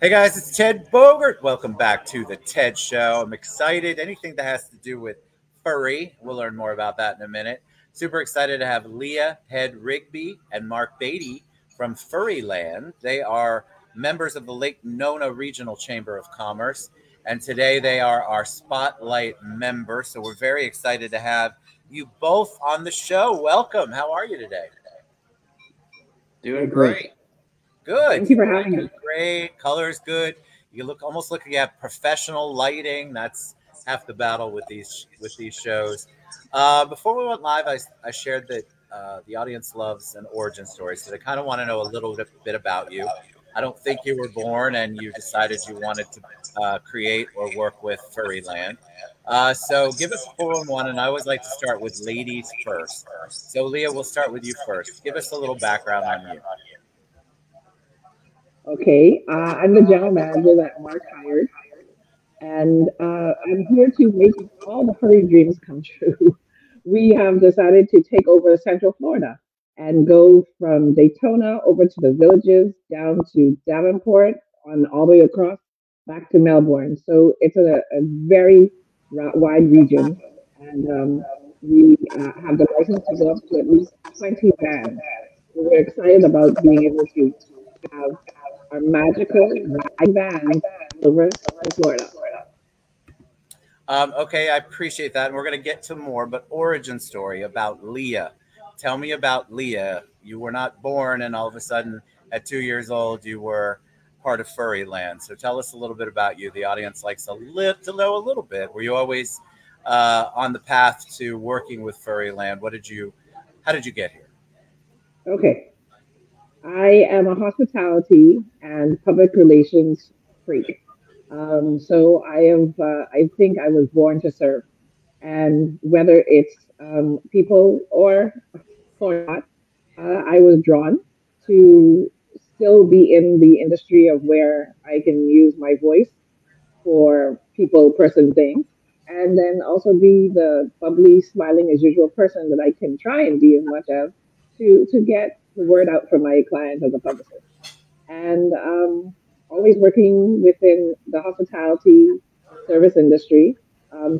Hey guys, it's Ted Bogert. Welcome back to the Ted Show. I'm excited. Anything that has to do with furry, we'll learn more about that in a minute. Super excited to have Leah Head-Rigby and Mark Beatty from Furry Land. They are members of the Lake Nona Regional Chamber of Commerce, and today they are our Spotlight members. So we're very excited to have you both on the show. Welcome. How are you today? Doing great. Good. Thank you for having us. Great. Color's good. You almost look like you have professional lighting. That's half the battle with these shows. Before we went live, I shared that the audience loves an origin story, so they kind of want to know a little bit about you. I don't think you were born and you decided you wanted to create or work with Furry Land. So give us a 411, and I always like to start with ladies first. So Leah, we'll start with you first. Give us a little background on you. Okay, I'm the general manager that Mark hired, and I'm here to make all the furry dreams come true. We have decided to take over Central Florida and go from Daytona over to the villages, down to Davenport, on all the way across back to Melbourne. So it's a very wide region, and we have the license to go up to at least 20 vans. So we're excited about being able to have our magical vans over to Florida. Okay, I appreciate that. And we're going to get to more, but origin story about Leah. Tell me about Leah. You were not born and all of a sudden at 2 years old, you were part of Furry Land. So tell us a little bit about you. The audience likes to know a little bit. Were you always on the path to working with Furry Land? How did you get here? Okay. I am a hospitality and public relations freak. So I think I was born to serve. And whether it's people or not, I was drawn to still be in the industry of where I can use my voice for people, person, things, and then also be the bubbly, smiling as usual person that I can try and be as much as to get the word out for my clients as a publicist. And always working within the hospitality service industry,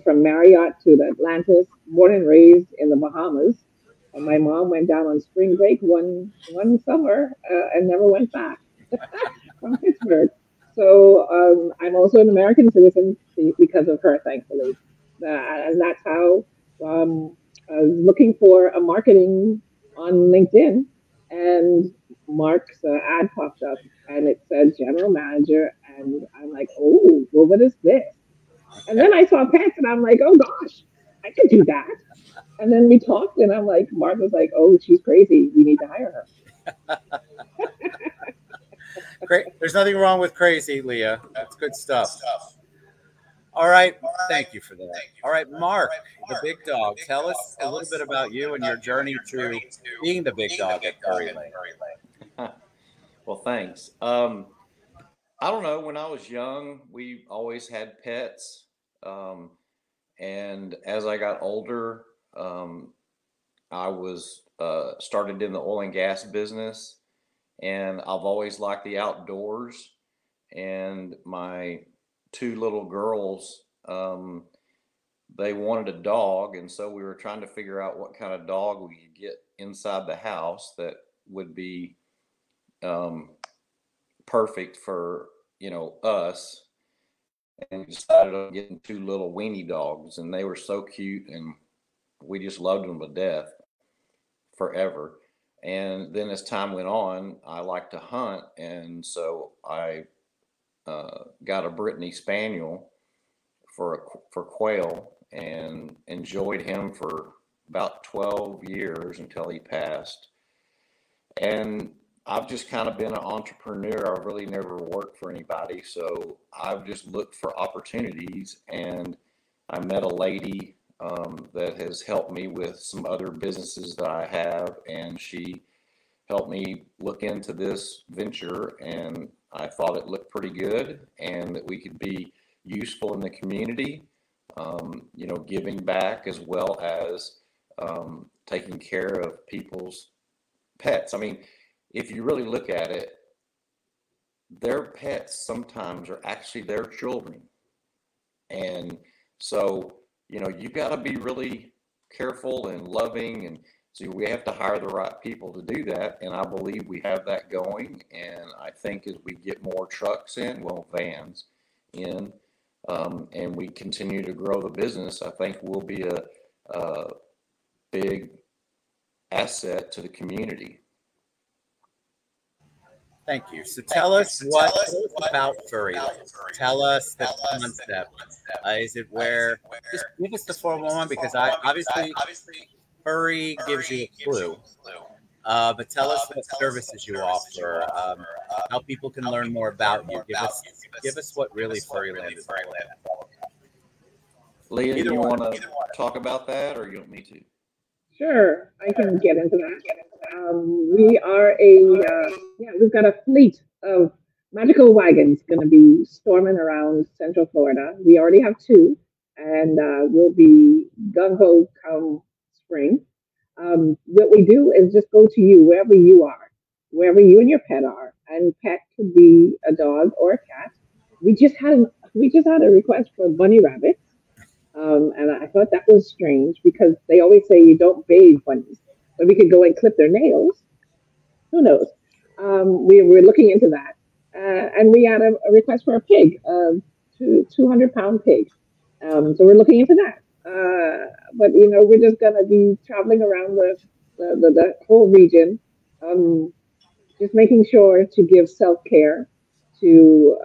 from Marriott to the Atlantis, born and raised in the Bahamas. And my mom went down on spring break one summer and never went back from Pittsburgh. So I'm also an American citizen because of her, thankfully. And that's how I was looking for a marketing on LinkedIn, and Mark's ad popped up, and it said general manager, and I'm like, oh, well, what is this? And then I saw pets, and I'm like, oh gosh, I could do that. And then we talked, and I'm like, Mark was like, oh, she's crazy. We need to hire her. Great. There's nothing wrong with crazy, Leah. That's good stuff. All right. Thank you for that. All right, Mark, the big dog. Tell us a little bit about you and your journey to being the big dog at Furry Land. Well, thanks. I don't know. When I was young, we always had pets. And as I got older, I was started in the oil and gas business. And I've always liked the outdoors. And my two little girls, they wanted a dog. And so we were trying to figure out what kind of dog we could get inside the house that would be perfect for, us. And we decided on getting two little weenie dogs. And they were so cute. And we just loved them to death forever. And then as time went on, I liked to hunt. And so I got a Brittany Spaniel for quail and enjoyed him for about 12 years until he passed. And I've just kind of been an entrepreneur. I've really never worked for anybody. So I've just looked for opportunities, and I met a lady that has helped me with some other businesses that I have, and she helped me look into this venture, and I thought it looked pretty good and that we could be useful in the community, giving back as well as taking care of people's pets. I mean, if you really look at it, their pets sometimes are actually their children. And so, you know, you got to be really careful and loving. And so we have to hire the right people to do that. And I believe we have that going. And I think as we get more trucks in, well, vans in, and we continue to grow the business, I think we'll be a big asset to the community. Thank you. So tell us about Furry Land. Tell us the concept. Is it where? Just give us the 411 because obviously Furry gives you a clue. But tell us what services you offer. How people can learn more about you. Give us what really Furry Land is all about. Leah, do you want to talk about that, or you want me to? Sure, I can get into that. We are we've got a fleet of magical wagons going to be storming around Central Florida. We already have two, and we'll be gung-ho come spring. What we do is just go to you, wherever you and your pet are, and pet could be a dog or a cat. We just had a request for bunny rabbits. And I thought that was strange because they always say you don't bathe bunnies, but we could go and clip their nails. Who knows? We're looking into that. And we had a request for a pig, 200-pound pig. So we're looking into that. But, you know, we're just going to be traveling around the whole region, just making sure to give self-care to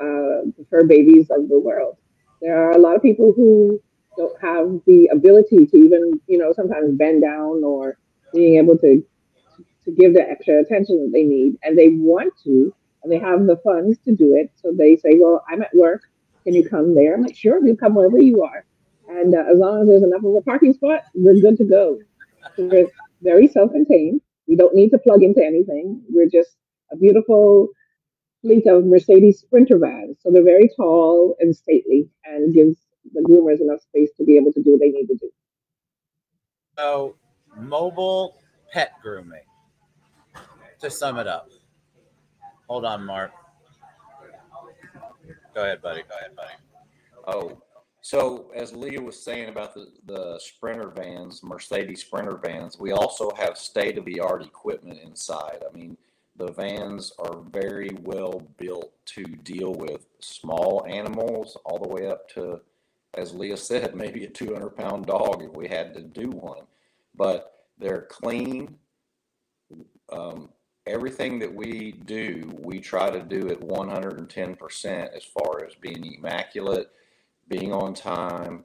the fur babies of the world. There are a lot of people who don't have the ability to even, you know, sometimes bend down or being able to give the extra attention that they need, and they want to, and they have the funds to do it. So they say, well, I'm at work. Can you come there? I'm like, sure, we'll come wherever you are. And as long as there's enough of a parking spot, we're good to go. So we're very self-contained. We don't need to plug into anything. We're just a beautiful fleet of Mercedes Sprinter vans. So they're very tall and stately and gives the groomers enough space to be able to do what they need to do. So, mobile pet grooming. To sum it up. Hold on, Mark. Go ahead, buddy. Oh, so as Leah was saying about the Sprinter vans, Mercedes Sprinter vans, we also have state-of-the-art equipment inside. I mean, the vans are very well built to deal with small animals all the way up to, as Leah said, maybe a 200-pound dog if we had to do one. But they're clean. Everything that we do, we try to do at 110% as far as being immaculate, being on time,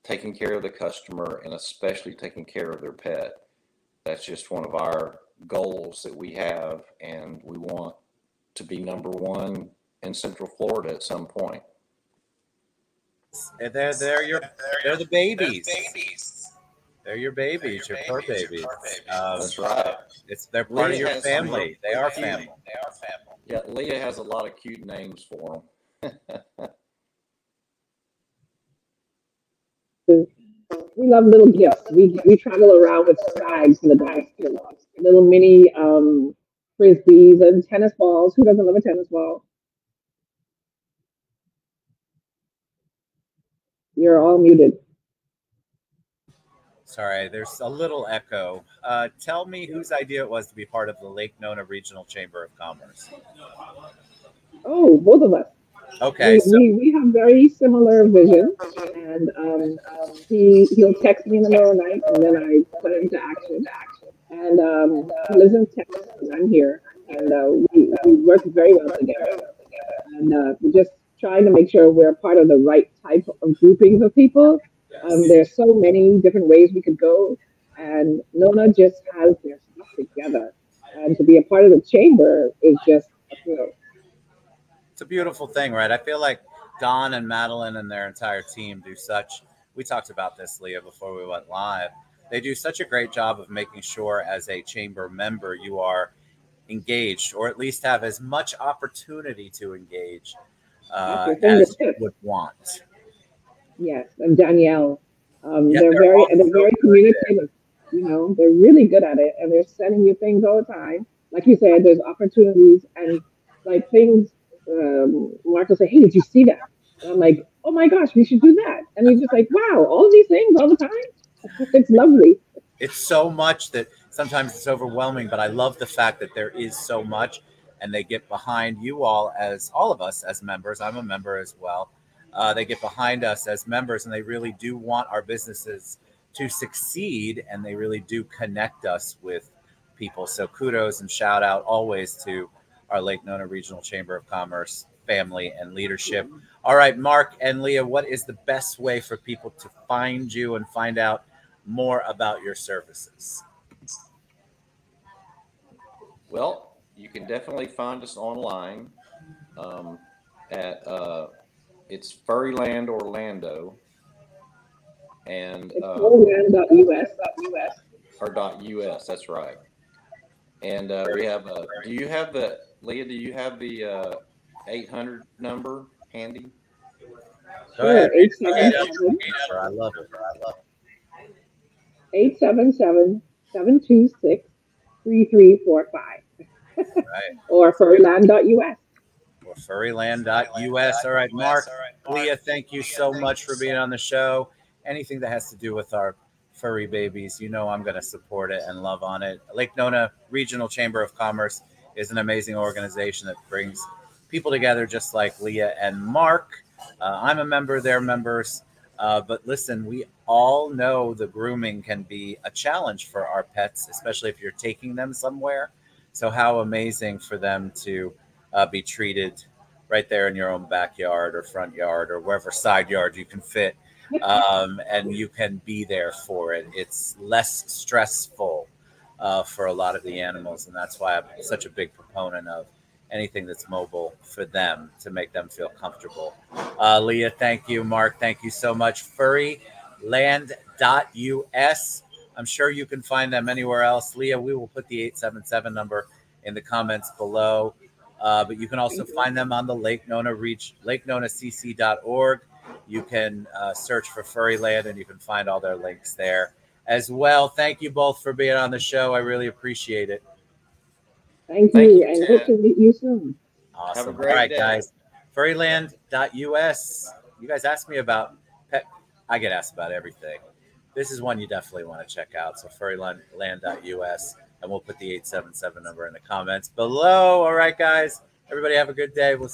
taking care of the customer, and especially taking care of their pet. That's just one of our goals that we have, and we want to be number one in Central Florida at some point. And they're the babies. They're your babies, your fur babies. That's right. They're part of your family. They are family. Yeah, Leah has a lot of cute names for them. We love little gifts. We travel around with swags in the back, little mini frisbees and tennis balls. Who doesn't love a tennis ball? You're all muted. Sorry, there's a little echo. Tell me whose idea it was to be part of the Lake Nona Regional Chamber of Commerce. Oh, both of us. Okay, we have very similar vision, and he'll text me in the middle of the night, and then I put it into action. And he lives in Texas, and I'm here, and we work very well together. And we're just trying to make sure we're part of the right type of groupings of people. There's so many different ways we could go, and Nona just has their stuff together. And to be a part of the chamber is just a thrill. It's a beautiful thing, right? I feel like Don and Madeline and their entire team do we talked about this, Leah, before we went live. They do such a great job of making sure as a chamber member you are engaged, or at least have as much opportunity to engage as you would want. Yes, and Danielle, they're very communicative. You know, they're really good at it, and they're sending you things all the time. Like you said, there's opportunities and like things Mark will say, "Hey, did you see that?" And I'm like, "Oh my gosh, we should do that." And he's just like, "Wow, all these things all the time." It's lovely. It's so much that sometimes it's overwhelming, but I love the fact that there is so much and they get behind you all, as all of us as members. I'm a member as well. They get behind us as members and they really do want our businesses to succeed, and they really do connect us with people. So kudos and shout out always to our Lake Nona Regional Chamber of Commerce family and leadership. All right, Mark and Leah, what is the best way for people to find you and find out more about your services? Well, you can definitely find us online at it's Furryland Orlando and It's furryland.us. or .us. That's right. And we have do you have the Leah? Do you have the 800 number handy? Go ahead. Sure, 877 I love it. 877-726-3345 Right. or furryland.us. Or furryland.us. All right, Mark, Leah, thank you so much for being on the show. Anything that has to do with our furry babies, you know I'm going to support it and love on it. Lake Nona Regional Chamber of Commerce is an amazing organization that brings people together just like Leah and Mark. I'm a member, they're members. But listen, we all know the grooming can be a challenge for our pets, especially if you're taking them somewhere. So, how amazing for them to be treated right there in your own backyard or front yard or wherever side yard you can fit. And you can be there for it. It's less stressful for a lot of the animals. And that's why I'm such a big proponent of anything that's mobile for them to make them feel comfortable. Leah, thank you. Mark, thank you so much. Furryland.us. I'm sure you can find them anywhere else. Leah, we will put the 877 number in the comments below. But you can also find them on the Lake Nona LakeNonaCC.org. You can search for Furryland and you can find all their links there as well. Thank you both for being on the show. I really appreciate it. Thank you, and hope to meet you soon. Awesome. Have a great All right, day. guys. Furryland.us. You guys asked me about pet. I get asked about everything. This is one you definitely want to check out. So Furryland.us, and we'll put the 877 number in the comments below. All right, guys. Everybody have a good day. We'll see you.